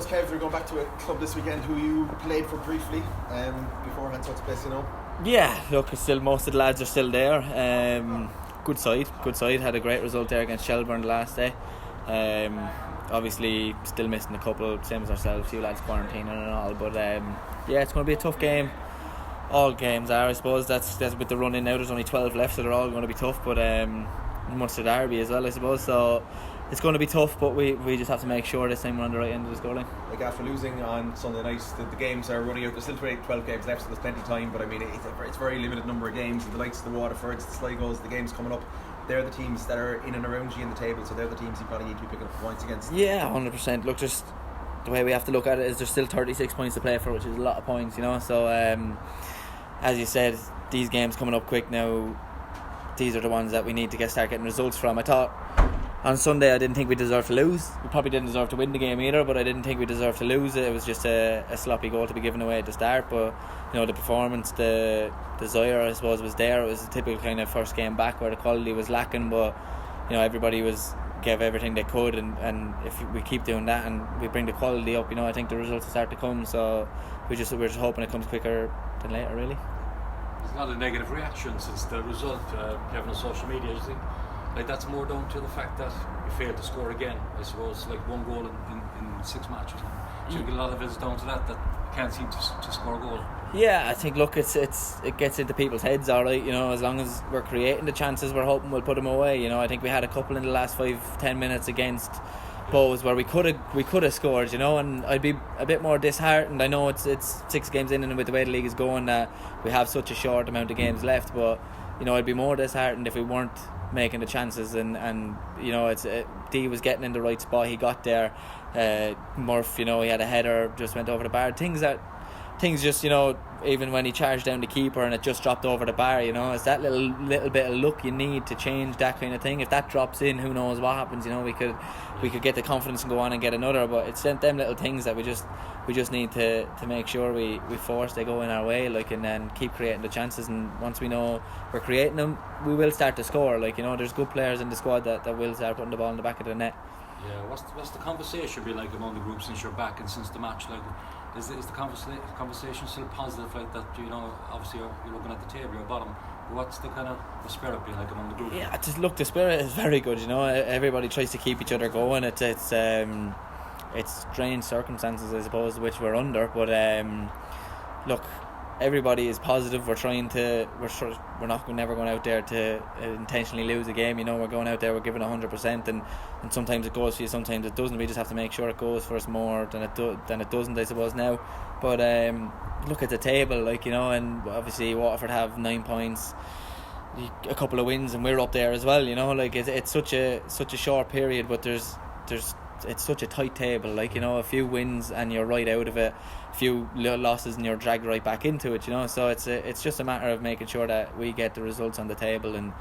suppose, Kev, you're going back to a club this weekend who you played for briefly beforehand, so it's place, Yeah, look, still most of the lads are still there. Good side. Had a great result there against Shelbourne the last day. Obviously, still missing a couple, same as ourselves, few lads quarantining and all. But yeah, it's going to be a tough game. All games are, I suppose. That's with the run in now. There's only 12 left, so they're all going to be tough. But Munster Derby as well, I suppose. So it's going to be tough, but we just have to make sure this time we're on the right end of the scoreline. Like after losing on Sunday night, the games are running out. There's still 12 games left, so there's plenty of time. But I mean, it's a very limited number of games. And the likes of the Waterfords, the Sligos, the games coming up, they're the teams that are in and around you in the table. So they're the teams you probably need to be picking up points against. Yeah, 100%. Look, just the way we have to look at it is there's still 36 points to play for, which is a lot of points, So as you said, these games coming up quick now, these are the ones that we need to start getting results from. I thought on Sunday I didn't think we deserved to lose. We probably didn't deserve to win the game either, but I didn't think we deserved to lose it. It was just a sloppy goal to be given away at the start. But the performance, the desire, I suppose, was there. It was a typical kind of first game back where the quality was lacking, but everybody gave everything they could, and if we keep doing that and we bring the quality up, I think the results will start to come. So we're just hoping it comes quicker than later, really. There's a lot of negative reactions since the result, Kevin, on social media. You think that's more down to the fact that you failed to score again, I suppose, like one goal in 6 matches. So you get a lot of it down to that you can't seem to score a goal. Yeah, I think, look, it gets into people's heads, all right. As long as we're creating the chances, we're hoping we'll put them away. I think we had a couple in the last 5-10 minutes against Bows where we could have scored, and I'd be a bit more disheartened. I know it's 6 games in, and with the way the league is going, that we have such a short amount of games left. But I'd be more disheartened if we weren't making the chances, and D was getting in the right spot. He got there. Murph, he had a header, just went over the bar. Things just, even when he charged down the keeper and it just dropped over the bar, it's that little bit of luck you need to change that kind of thing. If that drops in, who knows what happens. We could get the confidence and go on and get another. But it's them little things that we just need to make sure we force they go in our way, and then keep creating the chances. And once we know we're creating them, we will start to score. There's good players in the squad that will start putting the ball in the back of the net. Yeah, what's the conversation be like among the group since you're back and since the match? Is the conversation still positive like that? Obviously you're looking at the table, you're bottom. What's the kind of the spirit be like among the group? Yeah, the spirit is very good. Everybody tries to keep each other going. It's strange circumstances, I suppose, which we're under. But look, everybody is positive. We're never going out there to intentionally lose a game. We're going out there, we're giving 100%, and sometimes it goes for you, sometimes it doesn't. We just have to make sure it goes for us more than it doesn't, I suppose, now. But look at the table, and obviously Waterford have 9 points, a couple of wins, and we're up there as well. It's such a short period, but it's such a tight table. A few wins and you're right out of it, a few losses and you're dragged right back into it. So it's just a matter of making sure that we get the results on the table and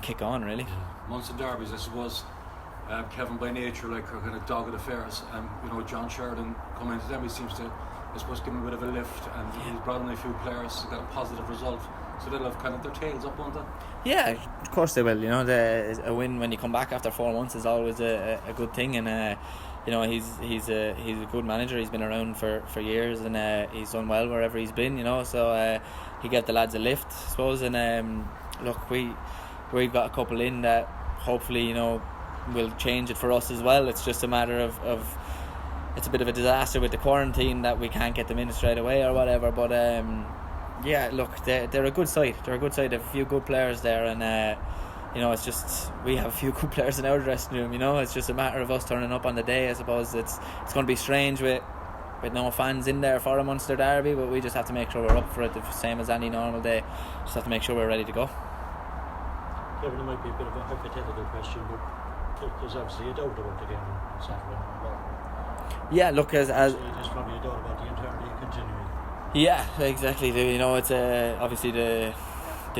kick on, really. Yeah. Munster derbies, I suppose, Kevin, by nature, are kind of dogged affairs. John Sheridan coming into them, he seems to, I suppose, give him a bit of a lift, and he's brought in a few players, got a positive result. So they'll have kind of their tails up, won't they? Yeah, of course they will. A win when you come back after 4 months is always a good thing, and he's a good manager. He's been around for years, and he's done well wherever he's been. So he gave the lads a lift, I suppose. And look, we've got a couple in that hopefully will change it for us as well. It's just a matter of it's a bit of a disaster with the quarantine that we can't get them in straight away or whatever. But yeah, look, they're a good side. They're a good side. They have a few good players there, and it's just we have a few good players in our dressing room. It's just a matter of us turning up on the day. I suppose it's going to be strange with no fans in there for a Munster derby, but we just have to make sure we're up for it, the same as any normal day. Just have to make sure we're ready to go. Kevin, it might be a bit of a hypothetical question, but there's obviously a doubt about the game on Saturday. Yeah, look, as there's probably a doubt about the entirety continuing. Yeah, exactly. It's obviously the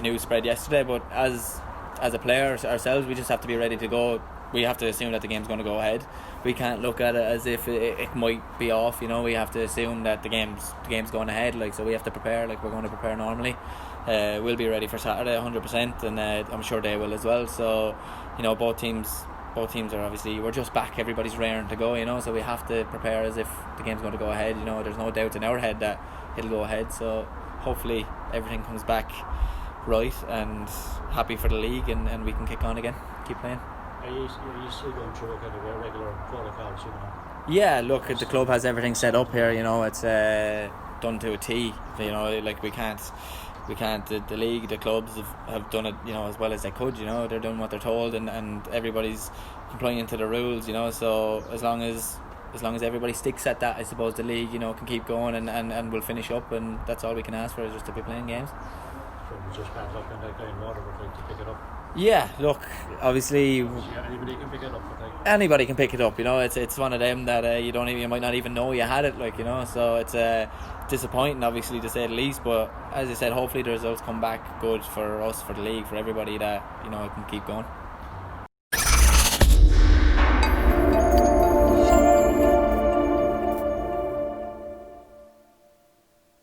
news spread yesterday, but as a player ourselves, we just have to be ready to go. We have to assume that the game's going to go ahead. We can't look at it as if it might be off. We have to assume that the game's going ahead. So we have to prepare like we're going to prepare normally. We'll be ready for Saturday 100%, and I'm sure they will as well. So both teams both teams are obviously, we're just back, everybody's raring to go, you know, so we have to prepare as if the game's going to go ahead, you know. There's no doubt in our head that it'll go ahead, so hopefully everything comes back right, and happy for the league, and we can kick on again, keep playing. Are you still going through a kind of a regular protocols, you know? Yeah, look, the club has everything set up here, you know. It's done to a T, you know. Like we can't the league, the clubs have done it, you know, as well as they could, you know. They're doing what they're told, and everybody's complying to the rules, you know. So as long as everybody sticks at that, I suppose the league, you know, can keep going, and we'll finish up, and that's all we can ask for, is just to be playing games. So we just bad luck and that guy in Waterford like to pick it up. Yeah, look, obviously Anybody can pick it up, but like, anybody can pick it up, you know. It's one of them that you might not even know you had it, like, you know. So it's disappointing, obviously, to say the least, but as I said, hopefully the results come back good for us, for the league, for everybody, that, you know, it can keep going.